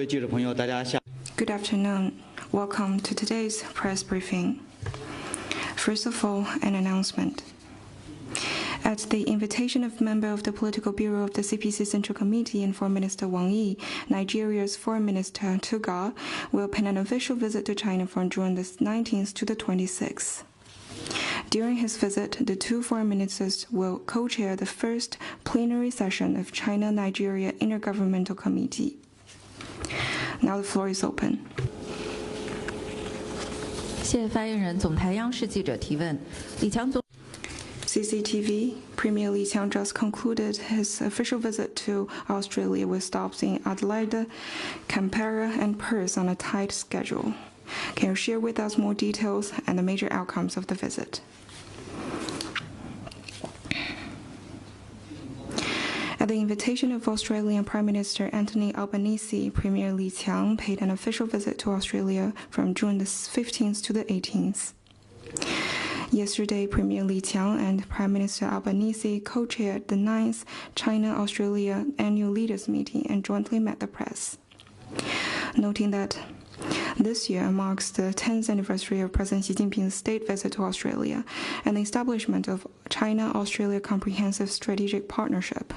Good afternoon. Welcome to today's press briefing. First of all, an announcement. At the invitation of member of the Political Bureau of the CPC Central Committee and Foreign Minister Wang, Nigeria's Foreign Minister Tuga will pay an official visit to China from June the 19th to the 26th. During his visit, the two foreign ministers will co-chair the first plenary session of China-Nigeria Intergovernmental Committee. Now the floor is open. 谢谢发言人。总台央视记者提问：李强总。 CCTV, Premier Li Qiang just concluded his official visit to Australia with stops in Adelaide, Canberra, and Perth on a tight schedule. Can you share with us more details and the major outcomes of the visit? At the invitation of Australian Prime Minister Anthony Albanese, Premier Li Qiang paid an official visit to Australia from June the 15th to the 18th. Yesterday, Premier Li Qiang and Prime Minister Albanese co-chaired the 9th China-Australia Annual Leaders Meeting and jointly met the press. Noting that this year marks the 10th anniversary of President Xi Jinping's state visit to Australia and the establishment of China-Australia Comprehensive Strategic Partnership.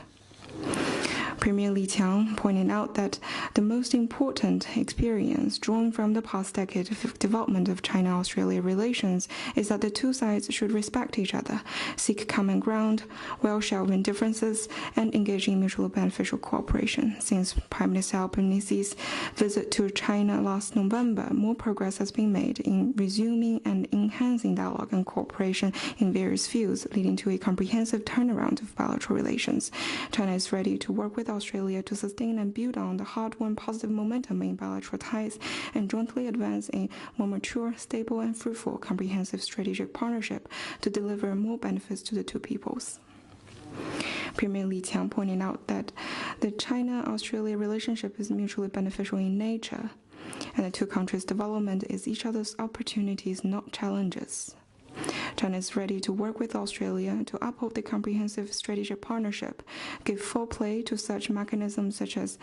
Premier Li Qiang pointed out that the most important experience drawn from the past decade of development of China-Australia relations is that the two sides should respect each other, seek common ground, while shelving differences, and engage in mutually beneficial cooperation. Since Prime Minister Albanese's visit to China last November, more progress has been made in resuming and enhancing dialogue and cooperation in various fields, leading to a comprehensive turnaround of bilateral relations. China is ready to work with Australia to sustain and build on the hard-won positive momentum in bilateral ties and jointly advance a more mature, stable, and fruitful comprehensive strategic partnership to deliver more benefits to the two peoples. Premier Li Qiang pointed out that the China-Australia relationship is mutually beneficial in nature, and the two countries' development is each other's opportunities, not challenges. China is ready to work with Australia to uphold the comprehensive strategic partnership, give full play to such mechanisms such as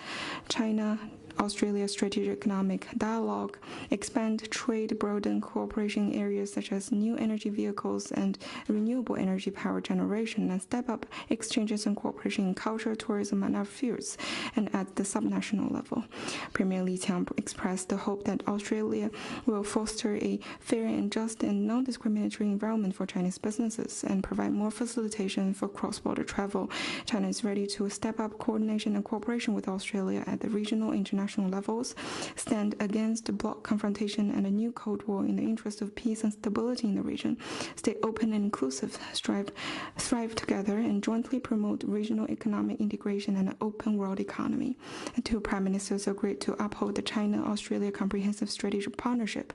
China-Australia Strategic Economic Dialogue, expand trade, broaden cooperation in areas such as new energy vehicles and renewable energy power generation, and step up exchanges and cooperation in culture, tourism, and other fields, and at the subnational level. Premier Li Qiang expressed the hope that Australia will foster a fair and just and non-discriminatory environment for Chinese businesses and provide more facilitation for cross-border travel. China is ready to step up coordination and cooperation with Australia at the regional, international levels, stand against bloc confrontation and a new Cold War in the interest of peace and stability in the region, stay open and inclusive, thrive together, and jointly promote regional economic integration and an open world economy. The two prime ministers agreed to uphold the China-Australia Comprehensive Strategic Partnership,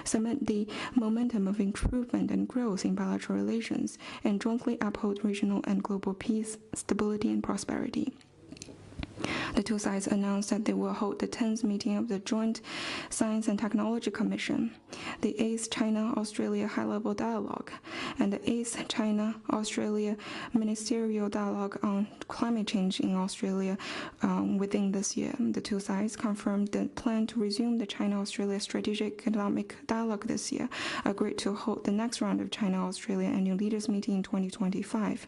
cement the momentum of improvement and growth in bilateral relations, and jointly uphold regional and global peace, stability, and prosperity. The two sides announced that they will hold the 10th meeting of the Joint Science and Technology Commission, the 8th China-Australia High-Level Dialogue, and the 8th China-Australia Ministerial Dialogue on Climate Change in Australia within this year. The two sides confirmed the plan to resume the China-Australia Strategic Economic Dialogue this year, agreed to hold the next round of China-Australia Annual Leaders Meeting in 2025.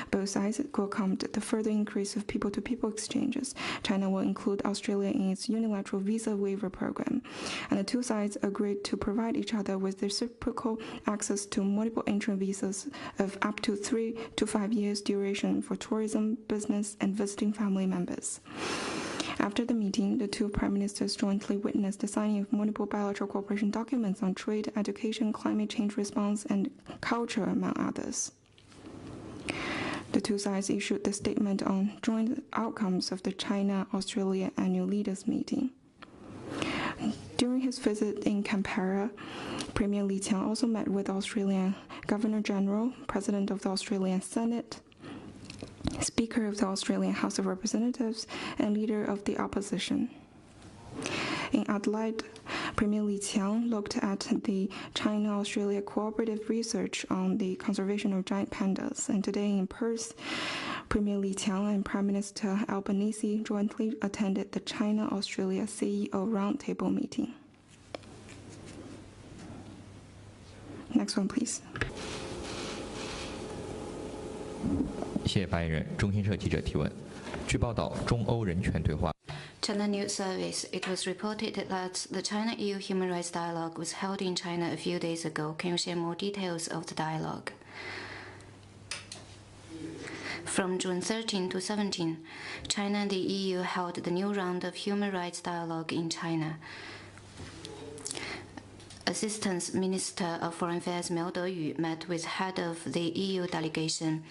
Both sides welcomed the further increase of people-to-people exchanges. China will include Australia in its unilateral visa waiver program, and the two sides agreed to provide each other with reciprocal access to multiple entry visas of up to 3 to 5 years duration for tourism, business, and visiting family members. After the meeting, the two prime ministers jointly witnessed the signing of multiple bilateral cooperation documents on trade, education, climate change response, and culture, among others. The two sides issued the statement on joint outcomes of the China-Australia Annual Leaders Meeting. During his visit in Canberra, Premier Li Qiang also met with Australian Governor-General, President of the Australian Senate, Speaker of the Australian House of Representatives, and Leader of the Opposition. In Adelaide, Premier Li Qiang looked at the China-Australia cooperative research on the conservation of giant pandas, and today in Perth, Premier Li Qiang and Prime Minister Albanese jointly attended the China-Australia CEO Roundtable meeting. Next one, please. 谢谢发言人。中新社记者提问：据报道，中欧人权对话。 China News Service, it was reported that the China-EU Human Rights Dialogue was held in China a few days ago. Can you share more details of the dialogue? From June 13 to 17, China and the EU held the new round of human rights dialogue in China. Assistant Minister of Foreign Affairs Miao Deyu met with head of the EU delegation,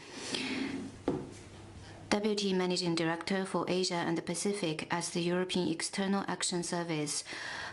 Deputy Managing Director for Asia and the Pacific at the European External Action Service,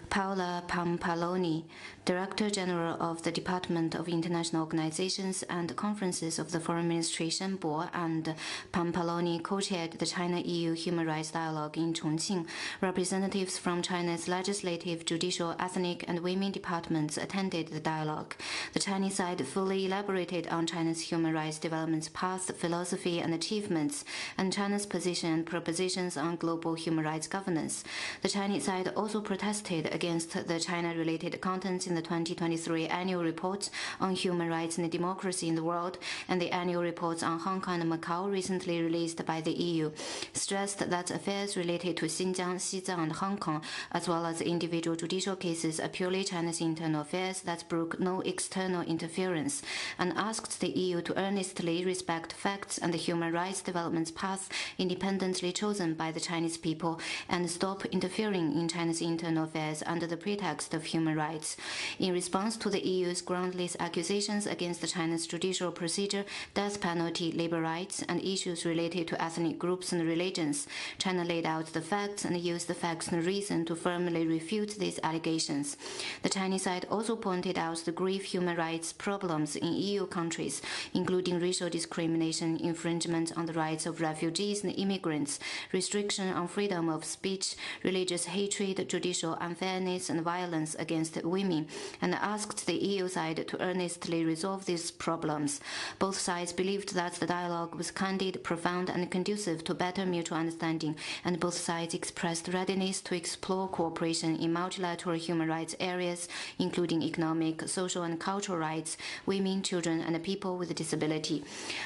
Paola Pampaloni, Director General of the Department of International Organizations and Conferences of the Foreign Ministry Shenbo, and Pampaloni co-chaired the China-EU Human Rights Dialogue in Chongqing. Representatives from China's legislative, judicial, ethnic, and women departments attended the dialogue. The Chinese side fully elaborated on China's human rights development path, philosophy, and achievements, and China's position and propositions on global human rights governance. The Chinese side also protested against the China-related contents in the 2023 annual report on human rights and democracy in the world and the annual reports on Hong Kong and Macau recently released by the EU, stressed that affairs related to Xinjiang, Xizang, and Hong Kong, as well as individual judicial cases, are purely China's internal affairs that brook no external interference, and asked the EU to earnestly respect facts and the human rights development path independently chosen by the Chinese people and stop interfering in China's internal affairs under the pretext of human rights. In response to the EU's groundless accusations against China's judicial procedure, death penalty, labor rights, and issues related to ethnic groups and religions, China laid out the facts and used the facts and reason to firmly refute these allegations. The Chinese side also pointed out the grave human rights problems in EU countries, including racial discrimination, infringement on the rights of refugees and immigrants, restriction on freedom of speech, religious hatred, judicial unfairness, and violence against women, and asked the EU side to earnestly resolve these problems. Both sides believed that the dialogue was candid, profound, and conducive to better mutual understanding, and both sides expressed readiness to explore cooperation in multilateral human rights areas, including economic, social, and cultural rights, women, children, and people with disability.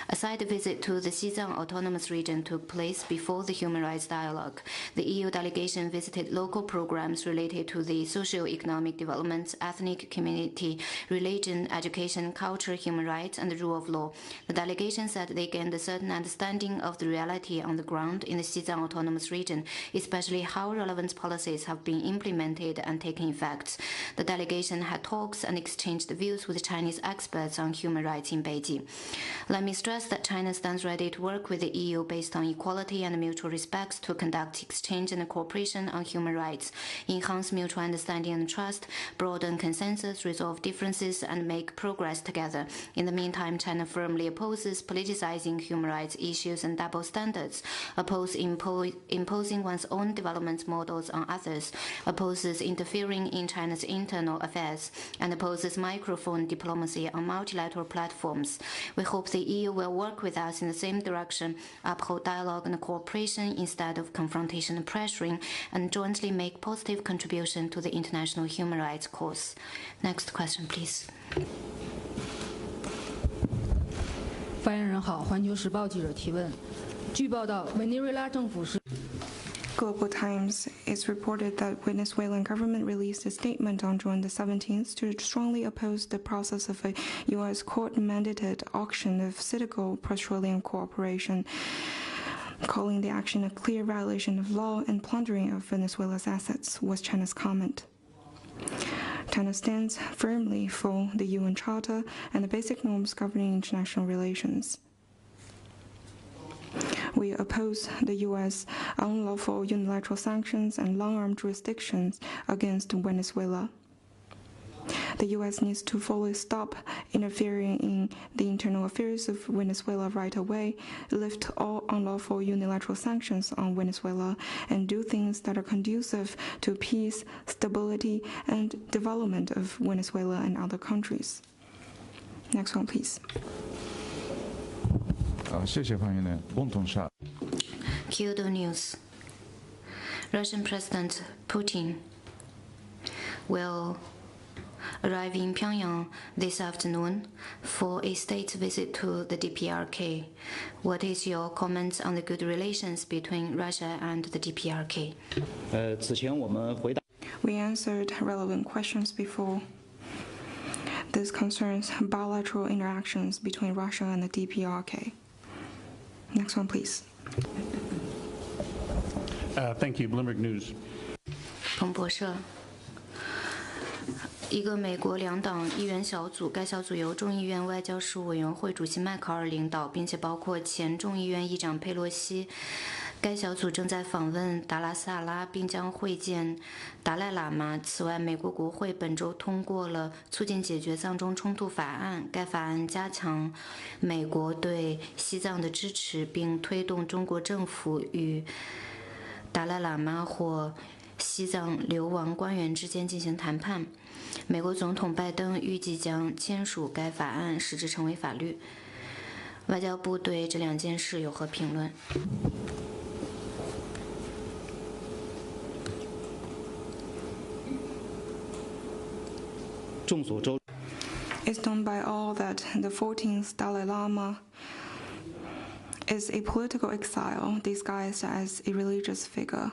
A side visit to the Xizang Autonomous Region took place before the human rights dialogue. The EU delegation visited local programs related to the socio-economic development, ethnic community, religion, education, culture, human rights, and the rule of law. The delegation said they gained a certain understanding of the reality on the ground in the Xizang Autonomous Region, especially how relevant policies have been implemented and taken effect. The delegation had talks and exchanged views with Chinese experts on human rights in Beijing. Let me stress that China stands ready to work with the EU based on equality and mutual respect to conduct exchange and cooperation on human rights, enhance mutual understanding and trust, broaden consensus, resolve differences, and make progress together. In the meantime, China firmly opposes politicizing human rights issues and double standards, opposes imposing one's own development models on others, opposes interfering in China's internal affairs, and opposes microphone diplomacy on multilateral platforms. We hope the EU will work with us in the same direction, uphold dialogue and cooperation instead of confrontation and pressuring, and jointly make positive contribution to the international human rights cause. Next question, please. 发言人好，环球时报记者提问。据报道，委内瑞拉政府是。 Global Times is reported that Venezuelan government released a statement on June the 17th to strongly oppose the process of a U.S. court-mandated auction of Citigo petroleum corporation, calling the action a clear violation of law and plundering of Venezuela's assets, was China's comment. China stands firmly for the UN Charter and the basic norms governing international relations. We oppose the U.S. unlawful unilateral sanctions and long-arm jurisdictions against Venezuela. The U.S. needs to fully stop interfering in the internal affairs of Venezuela right away, lift all unlawful unilateral sanctions on Venezuela, and do things that are conducive to peace, stability, and development of Venezuela and other countries. Next one, please. 谢谢发言人。翁同事。Kyoto News. Russian President Putin will arrive in Pyongyang this afternoon for a state visit to the DPRK. What is your comments on the good relations between Russia and the DPRK? 此前我们回答。We answered relevant questions before. This concerns bilateral interactions between Russia and the DPRK. Next one, please. Thank you. Bloomberg News. 彭博社。一个美国两党议员小组，该小组由众议院外交事务委员会主席迈考尔领导，并且包括前众议院议长佩洛西。该小组正在访问达拉萨拉，并将会见达赖喇嘛。此外，美国国会本周通过了促进解决藏中冲突法案，该法案加强美国对西藏的支持，并推动中国政府与达赖喇嘛或西藏流亡官员之间进行谈判。美国总统拜登预计将签署该法案，使之成为法律。外交部对这两件事有何评论？众所周知。 It's known by all that the 14th Dalai Lama is a political exile disguised as a religious figure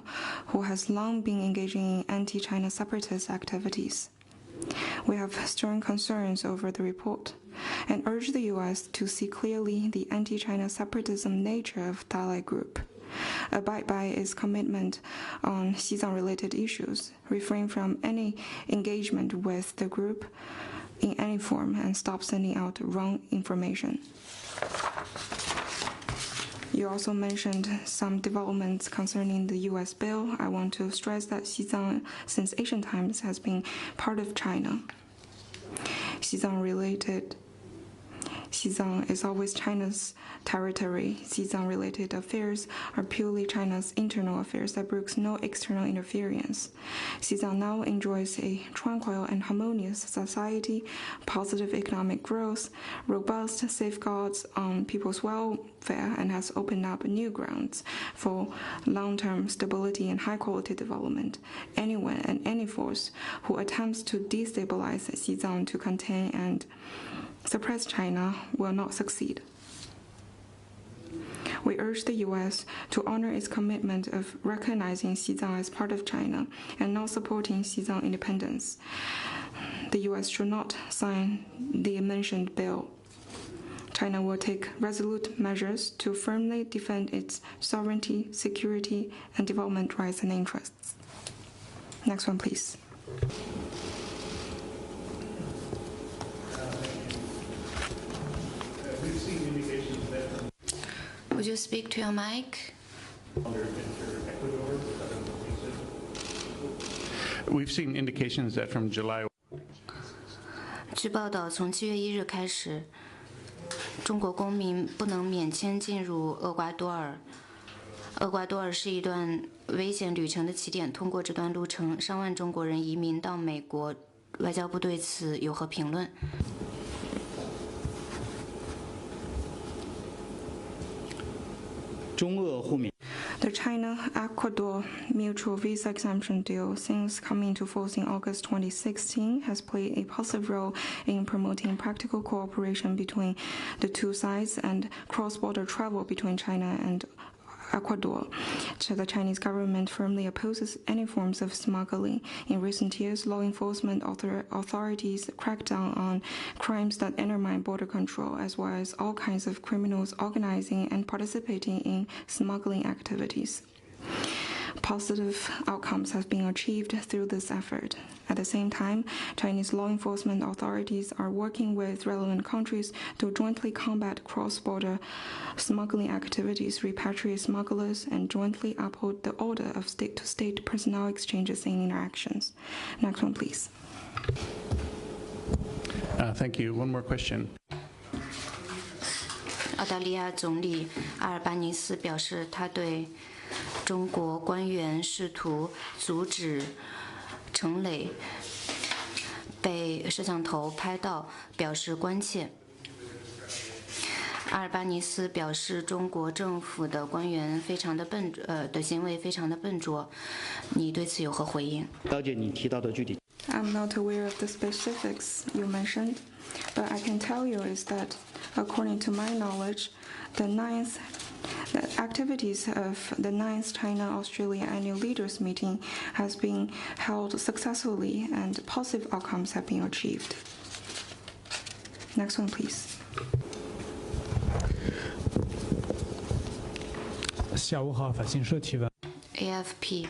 who has long been engaging in anti-China separatist activities. We have stern concerns over the report and urge the U.S. to see clearly the anti-China separatism nature of Dalai Group, abide by its commitment on Xizang-related issues, refrain from any engagement with the group in any form, and stop sending out wrong information. You also mentioned some developments concerning the U.S. bill. I want to stress that Xizang, since ancient times, has been part of China. Xizang is always China's territory. Xizang-related affairs are purely China's internal affairs that brooks no external interference. Xizang now enjoys a tranquil and harmonious society, positive economic growth, robust safeguards on people's welfare, and has opened up new grounds for long-term stability and high-quality development. Anyone and any force who attempts to destabilize Xizang to contain and suppress China will not succeed. We urge the U.S. to honor its commitment of recognizing Xizang as part of China and not supporting Xizang independence. The U.S. should not sign the mentioned bill. China will take resolute measures to firmly defend its sovereignty, security, and development rights and interests. Next one, please. Would you speak to your mic? We've seen indications that from July. 据报道，从7月1日开始，中国公民不能免签进入厄瓜多尔。厄瓜多尔是一段危险旅程的起点，通过这段路程，上万中国人移民到美国。外交部对此有何评论？ The China-Ecuador mutual visa exemption deal, since coming into force in August 2016, has played a positive role in promoting practical cooperation between the two sides and cross-border travel between China and Ecuador. The Chinese government firmly opposes any forms of smuggling. In recent years, law enforcement authorities crack down on crimes that undermine border control, as well as all kinds of criminals organizing and participating in smuggling activities. Positive outcomes have been achieved through this effort. At the same time, Chinese law enforcement authorities are working with relevant countries to jointly combat cross-border smuggling activities, repatriate smugglers, and jointly uphold the order of state-to-state personnel exchanges and interactions. Next one, please. Thank you. One more question. 澳大利亚总理阿尔巴尼斯表示，他对中国官员试图阻止陈磊被摄像头拍到表示关切。阿尔巴尼斯表示，中国政府的官员非常的的行为非常的笨拙。你对此有何回应？了解你提到的具体。 I'm not aware of the specifics you mentioned, but I can tell you is that, according to my knowledge, the activities of the 9th China-Australia Annual Leaders Meeting has been held successfully and positive outcomes have been achieved. Next one, please. 下午好，法新社提问。 AFP.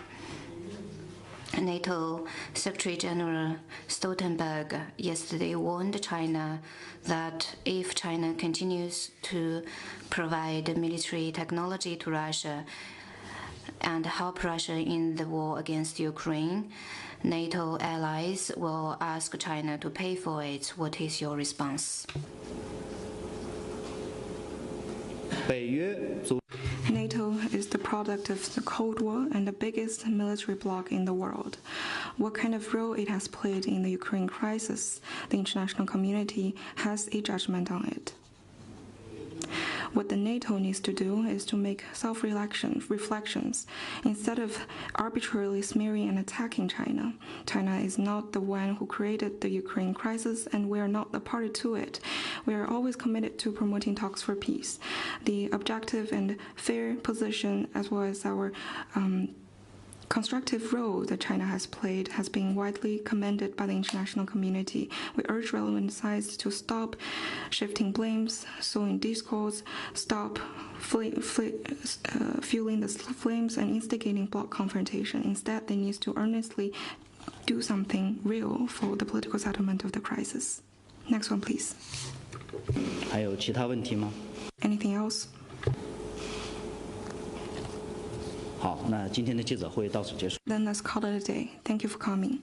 NATO Secretary General Stoltenberg yesterday warned China that if China continues to provide military technology to Russia and help Russia in the war against Ukraine, NATO allies will ask China to pay for it. What is your response? 北约组 NATO is the product of the Cold War and the biggest military bloc in the world. What kind of role it has played in the Ukraine crisis, the international community has a judgment on it. What the NATO needs to do is to make self-reflections. Instead of arbitrarily smearing and attacking China, China is not the one who created the Ukraine crisis, and we are not a party to it. We are always committed to promoting talks for peace. The objective and fair position, as well as our constructive role that China has played, has been widely commended by the international community. We urge relevant sides to stop shifting blames, sowing discords, stop fueling the flames and instigating bloc confrontation. Instead, they need to earnestly do something real for the political settlement of the crisis. Next one, please. 还有其他问题吗？ Anything else? 好，那今天的记者会到此结束。 Then let's call it a day. Thank you for coming.